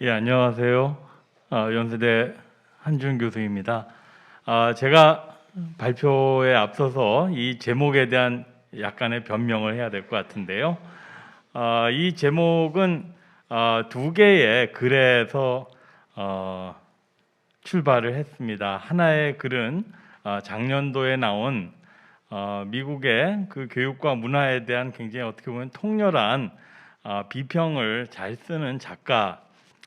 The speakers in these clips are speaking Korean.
예, 안녕하세요. 연세대 한준 교수입니다. 제가 발표에 앞서서 이 제목에 대한 약간의 변명을 해야 될 것 같은데요. 이 제목은 두 개의 글에서 출발을 했습니다. 하나의 글은 작년도에 나온 미국의 그 교육과 문화에 대한 굉장히 어떻게 보면 통렬한 비평을 잘 쓰는 작가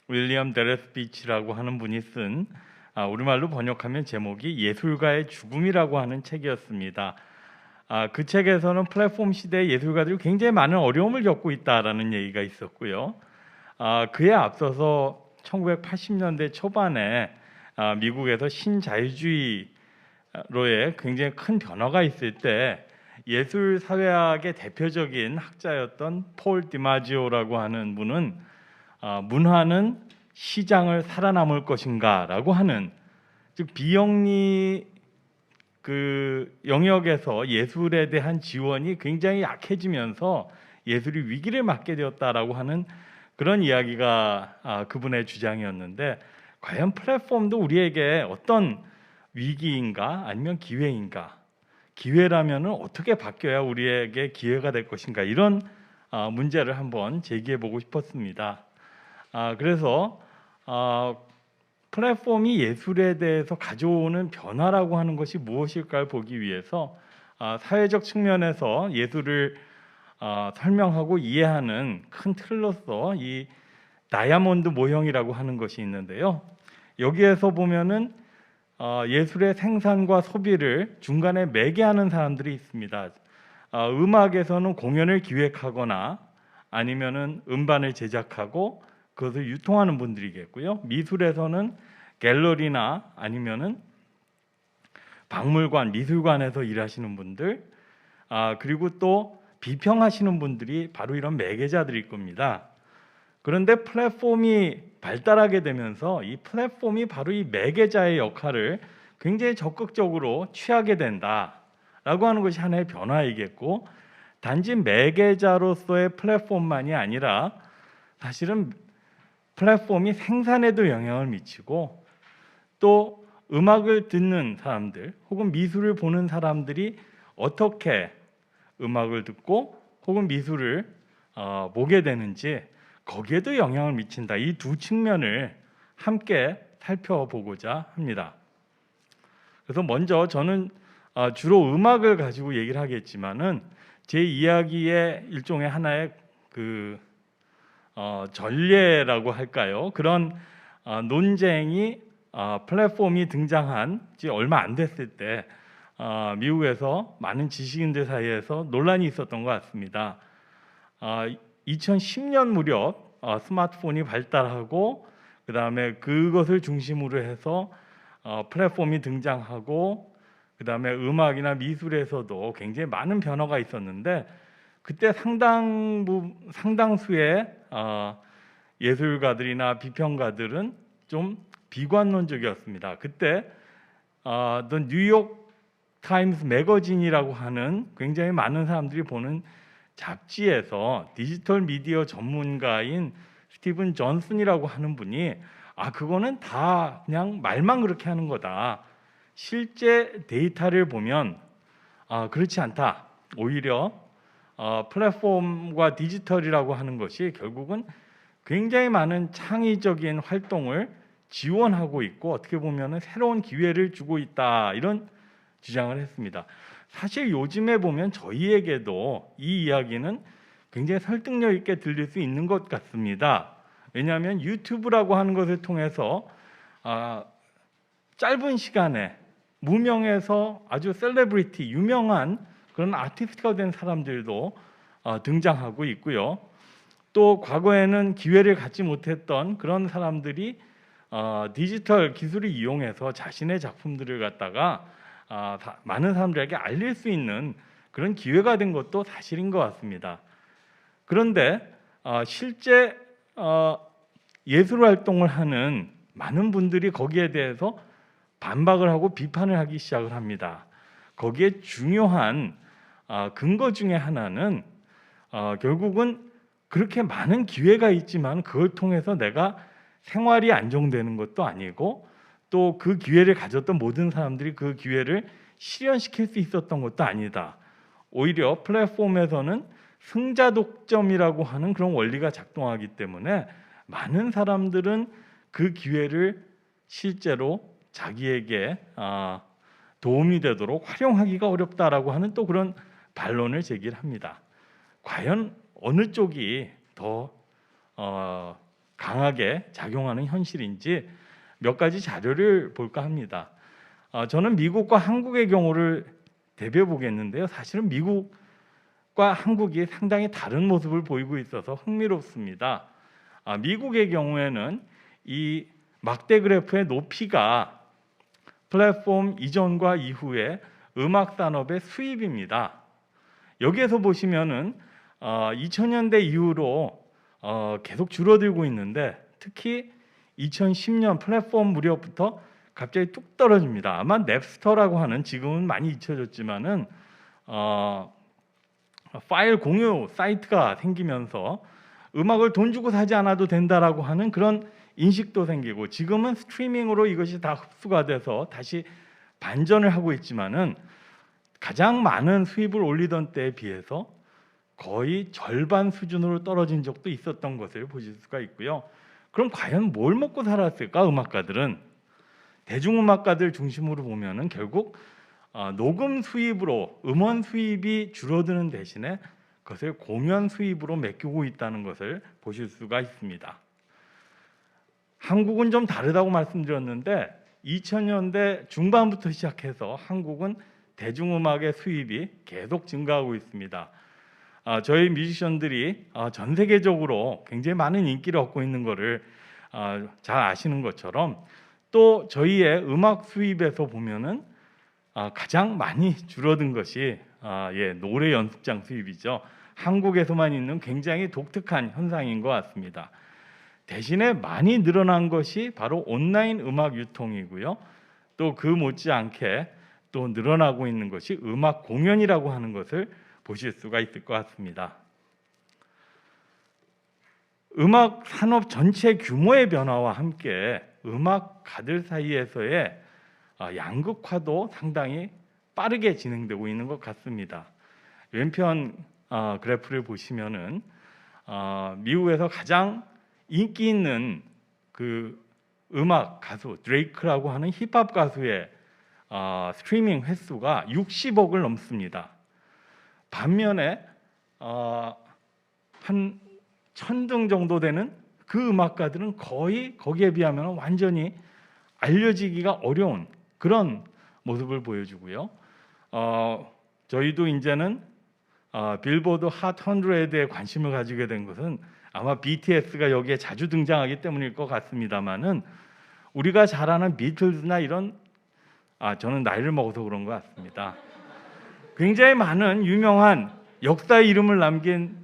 윌리엄 데레스피치라고 하는 분이 쓴 우리말로 번역하면 제목이 예술가의 죽음이라고 하는 책이었습니다. 그 책에서는 플랫폼 시대의 예술가들이 굉장히 많은 어려움을 겪고 있다라는 얘기가 있었고요. 그에 앞서서 1980년대 초반에 미국에서 신자유주의로의 굉장히 큰 변화가 있을 때 예술 사회학의 대표적인 학자였던 폴 디마지오라고 하는 분은 문화는 시장을 살아남을 것인가라고 하는, 즉 비영리 그 영역에서 예술에 대한 지원이 굉장히 약해지면서 예술이 위기를 맞게 되었다라고 하는 그런 이야기가 그분의 주장이었는데, 과연 플랫폼도 우리에게 어떤 위기인가 아니면 기회인가, 기회라면 어떻게 바뀌어야 우리에게 기회가 될 것인가, 이런 문제를 한번 제기해 보고 싶었습니다. 그래서 플랫폼이 예술에 대해서 가져오는 변화라고 하는 것이 무엇일까를 보기 위해서 사회적 측면에서 예술을 설명하고 이해하는 큰 틀로서 이 다이아몬드 모형이라고 하는 것이 있는데요. 여기에서 보면은 예술의 생산과 소비를 중간에 매개하는 사람들이 있습니다. 음악에서는 공연을 기획하거나 아니면은 음반을 제작하고 그것을 유통하는 분들이겠고요. 미술에서는 갤러리나 아니면은 박물관, 미술관에서 일하시는 분들, 그리고 또 비평하시는 분들이 바로 이런 매개자들일 겁니다. 그런데 플랫폼이 발달하게 되면서 이 플랫폼이 바로 이 매개자의 역할을 굉장히 적극적으로 취하게 된다라고 하는 것이 하나의 변화이겠고, 단지 매개자로서의 플랫폼만이 아니라 사실은 플랫폼이 생산에도 영향을 미치고, 또 음악을 듣는 사람들 혹은 미술을 보는 사람들이 어떻게 음악을 듣고 혹은 미술을 보게 되는지 거기에도 영향을 미친다. 이 두 측면을 함께 살펴보고자 합니다. 그래서 먼저 저는 주로 음악을 가지고 얘기를 하겠지만은 제 이야기의 일종의 하나의 전례라고 할까요? 그런 논쟁이 플랫폼이 등장한 지 얼마 안 됐을 때 미국에서 많은 지식인들 사이에서 논란이 있었던 것 같습니다. 2010년 무렵 스마트폰이 발달하고 그 다음에 그것을 중심으로 해서 플랫폼이 등장하고 그 다음에 음악이나 미술에서도 굉장히 많은 변화가 있었는데, 그때 상당수의 예술가들이나 비평가들은 좀 비관론적이었습니다. 그때 The New York Times 매거진이라고 하는 굉장히 많은 사람들이 보는 잡지에서 디지털 미디어 전문가인 스티븐 존슨이라고 하는 분이 그거는 다 그냥 말만 그렇게 하는 거다. 실제 데이터를 보면 그렇지 않다. 오히려 플랫폼과 디지털이라고 하는 것이 결국은 굉장히 많은 창의적인 활동을 지원하고 있고 어떻게 보면 새로운 기회를 주고 있다, 이런 주장을 했습니다. 사실 요즘에 보면 저희에게도 이 이야기는 굉장히 설득력 있게 들릴 수 있는 것 같습니다. 왜냐하면 유튜브라고 하는 것을 통해서 짧은 시간에 무명에서 아주 셀레브리티, 유명한 그런 아티스트가 된 사람들도 등장하고 있고요. 또 과거에는 기회를 갖지 못했던 그런 사람들이 디지털 기술을 이용해서 자신의 작품들을 갖다가 많은 사람들에게 알릴 수 있는 그런 기회가 된 것도 사실인 것 같습니다. 그런데 실제 예술 활동을 하는 많은 분들이 거기에 대해서 반박을 하고 비판을 하기 시작을 합니다. 거기에 중요한 근거 중에 하나는 결국은 그렇게 많은 기회가 있지만 그걸 통해서 내가 생활이 안정되는 것도 아니고 또 그 기회를 가졌던 모든 사람들이 그 기회를 실현시킬 수 있었던 것도 아니다. 오히려 플랫폼에서는 승자 독점이라고 하는 그런 원리가 작동하기 때문에 많은 사람들은 그 기회를 실제로 자기에게 도움이 되도록 활용하기가 어렵다라고 하는 또 그런 반론을 제기를 합니다. 과연 어느 쪽이 더 강하게 작용하는 현실인지 몇 가지 자료를 볼까 합니다. 저는 미국과 한국의 경우를 대비해 보겠는데요. 사실은 미국과 한국이 상당히 다른 모습을 보이고 있어서 흥미롭습니다. 미국의 경우에는 이 막대 그래프의 높이가 플랫폼 이전과 이후의 음악 산업의 수입입니다. 여기에서 보시면은 2000년대 이후로 계속 줄어들고 있는데 특히 2010년 플랫폼 무렵부터 갑자기 뚝 떨어집니다. 아마 넵스터라고 하는 지금은 많이 잊혀졌지만은 파일 공유 사이트가 생기면서 음악을 돈 주고 사지 않아도 된다라고 하는 그런 인식도 생기고 지금은 스트리밍으로 이것이 다 흡수가 돼서 다시 반전을 하고 있지만은 가장 많은 수입을 올리던 때에 비해서 거의 절반 수준으로 떨어진 적도 있었던 것을 보실 수가 있고요. 그럼 과연 뭘 먹고 살았을까? 음악가들은 대중음악가들 중심으로 보면은 결국 녹음 수입으로 음원 수입이 줄어드는 대신에 그것을 공연 수입으로 메꾸고 있다는 것을 보실 수가 있습니다. 한국은 좀 다르다고 말씀드렸는데 2000년대 중반부터 시작해서 한국은 대중음악의 수입이 계속 증가하고 있습니다. 저희 뮤지션들이 전 세계적으로 굉장히 많은 인기를 얻고 있는 것을 잘 아시는 것처럼 또 저희의 음악 수입에서 보면은 가장 많이 줄어든 것이 노래 연습장 수입이죠. 한국에서만 있는 굉장히 독특한 현상인 것 같습니다. 대신에 많이 늘어난 것이 바로 온라인 음악 유통이고요. 또 그 못지않게 또 늘어나고 있는 것이 음악 공연이라고 하는 것을 보실 수가 있을 것 같습니다. 음악 산업 전체 규모의 변화와 함께 음악가들 사이에서의 양극화도 상당히 빠르게 진행되고 있는 것 같습니다. 왼편 그래프를 보시면은 미국에서 가장 인기 있는 그 음악 가수 드레이크라고 하는 힙합 가수의 스트리밍 횟수가 60억을 넘습니다. 반면에 한 1000등 정도 되는 그 음악가들은 거의 거기에 비하면 완전히 알려지기가 어려운 그런 모습을 보여주고요. 저희도 이제는 빌보드 핫 100에 관심을 가지게 된 것은 아마 BTS가 여기에 자주 등장하기 때문일 것 같습니다만은 우리가 잘 아는 비틀즈나 이런 저는 나이를 먹어서 그런 것 같습니다. 굉장히 많은 유명한 역사의 이름을 남긴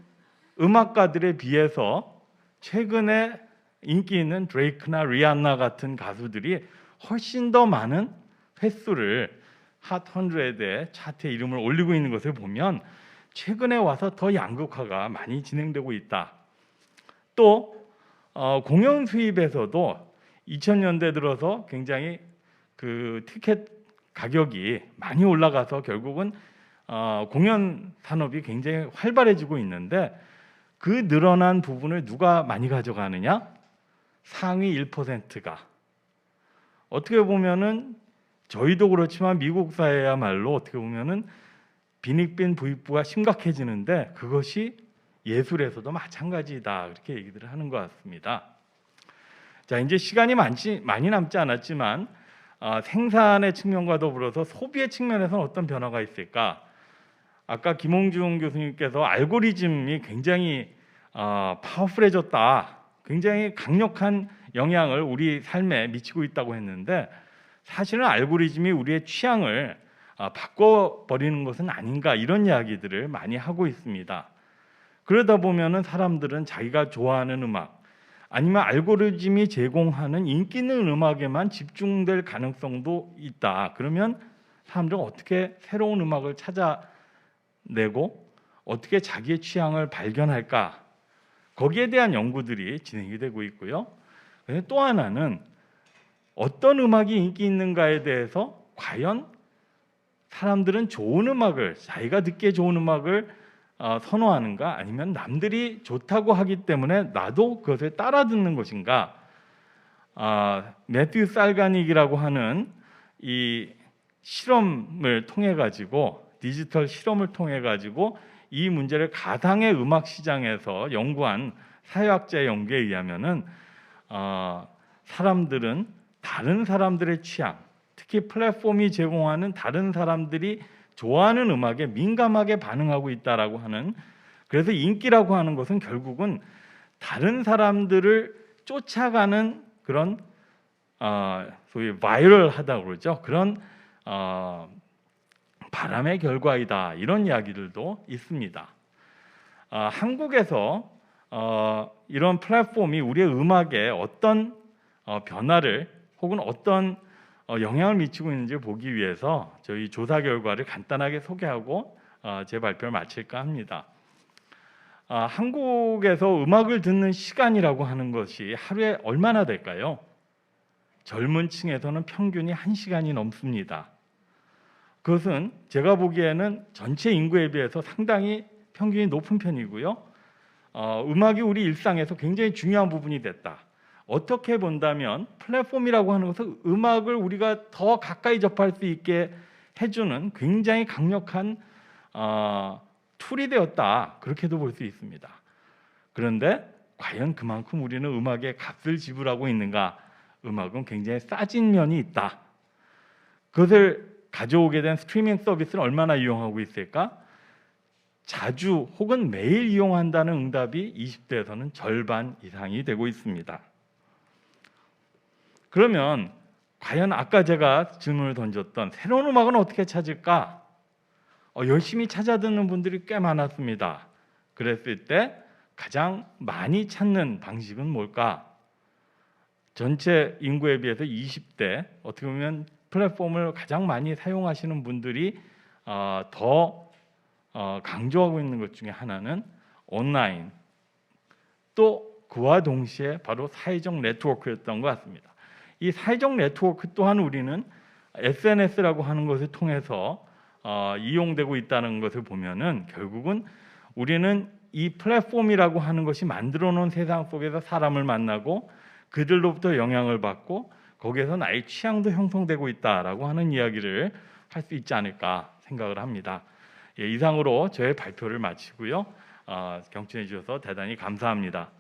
음악가들에 비해서 최근에 인기 있는 드레이크나 리안나 같은 가수들이 훨씬 더 많은 횟수를 핫 100의 차트에 이름을 올리고 있는 것을 보면 최근에 와서 더 양극화가 많이 진행되고 있다. 또 공연 수입에서도 2000년대 들어서 굉장히 그 티켓 가격이 많이 올라가서 결국은 공연 산업이 굉장히 활발해지고 있는데 그 늘어난 부분을 누가 많이 가져가느냐? 상위 1%가. 어떻게 보면은 저희도 그렇지만 미국 사회야말로 어떻게 보면은 빈익빈 부익부가 심각해지는데 그것이 예술에서도 마찬가지다 이렇게 얘기들을 하는 것 같습니다. 자, 이제 시간이 많이 남지 않았지만 생산의 측면과 더불어서 소비의 측면에서는 어떤 변화가 있을까? 아까 김홍중 교수님께서 알고리즘이 굉장히 파워풀해졌다, 굉장히 강력한 영향을 우리 삶에 미치고 있다고 했는데 사실은 알고리즘이 우리의 취향을 바꿔버리는 것은 아닌가 이런 이야기들을 많이 하고 있습니다. 그러다 보면은 사람들은 자기가 좋아하는 음악 아니면 알고리즘이 제공하는 인기 있는 음악에만 집중될 가능성도 있다. 그러면 사람들은 어떻게 새로운 음악을 찾아내고 어떻게 자기의 취향을 발견할까? 거기에 대한 연구들이 진행이 되고 있고요. 그래서 또 하나는 어떤 음악이 인기 있는가에 대해서 과연 사람들은 좋은 음악을, 자기가 듣기에 좋은 음악을 선호하는가, 아니면 남들이 좋다고 하기 때문에 나도 그것을 따라 듣는 것인가. 매튜 살가닉이라고 하는 이 실험을 통해 가지고, 디지털 실험을 통해 가지고 이 문제를 가상의 음악 시장에서 연구한 사회학자의 연구에 의하면은 사람들은 다른 사람들의 취향, 특히 플랫폼이 제공하는 다른 사람들이 좋아하는 음악에 민감하게 반응하고 있다라고 하는, 그래서 인기라고 하는 것은 결국은 다른 사람들을 쫓아가는 그런 소위 바이럴하다고 그러죠. 그런 바람의 결과이다, 이런 이야기들도 있습니다. 한국에서 이런 플랫폼이 우리의 음악에 어떤 변화를 혹은 어떤 영향을 미치고 있는지 보기 위해서 저희 조사 결과를 간단하게 소개하고 제 발표를 마칠까 합니다. 한국에서 음악을 듣는 시간이라고 하는 것이 하루에 얼마나 될까요? 젊은 층에서는 평균이 1시간이 넘습니다. 그것은 제가 보기에는 전체 인구에 비해서 상당히 평균이 높은 편이고요. 음악이 우리 일상에서 굉장히 중요한 부분이 됐다. 어떻게 본다면 플랫폼이라고 하는 것은 음악을 우리가 더 가까이 접할 수 있게 해주는 굉장히 강력한 툴이 되었다, 그렇게도 볼 수 있습니다. 그런데 과연 그만큼 우리는 음악에 값을 지불하고 있는가? 음악은 굉장히 싸진 면이 있다. 그것을 가져오게 된 스트리밍 서비스를 얼마나 이용하고 있을까? 자주 혹은 매일 이용한다는 응답이 20대에서는 절반 이상이 되고 있습니다. 그러면 과연 아까 제가 질문을 던졌던 새로운 음악은 어떻게 찾을까? 열심히 찾아 듣는 분들이 꽤 많았습니다. 그랬을 때 가장 많이 찾는 방식은 뭘까? 전체 인구에 비해서 20대, 어떻게 보면 플랫폼을 가장 많이 사용하시는 분들이 더 강조하고 있는 것 중에 하나는 온라인, 또 그와 동시에 바로 사회적 네트워크였던 것 같습니다. 이 사회적 네트워크 또한 우리는 SNS라고 하는 것을 통해서 이용되고 있다는 것을 보면은 결국은 우리는 이 플랫폼이라고 하는 것이 만들어 놓은 세상 속에서 사람을 만나고 그들로부터 영향을 받고 거기에서 나의 취향도 형성되고 있다라고 하는 이야기를 할 수 있지 않을까 생각을 합니다. 이상으로 저의 발표를 마치고요. 경청해 주셔서 대단히 감사합니다.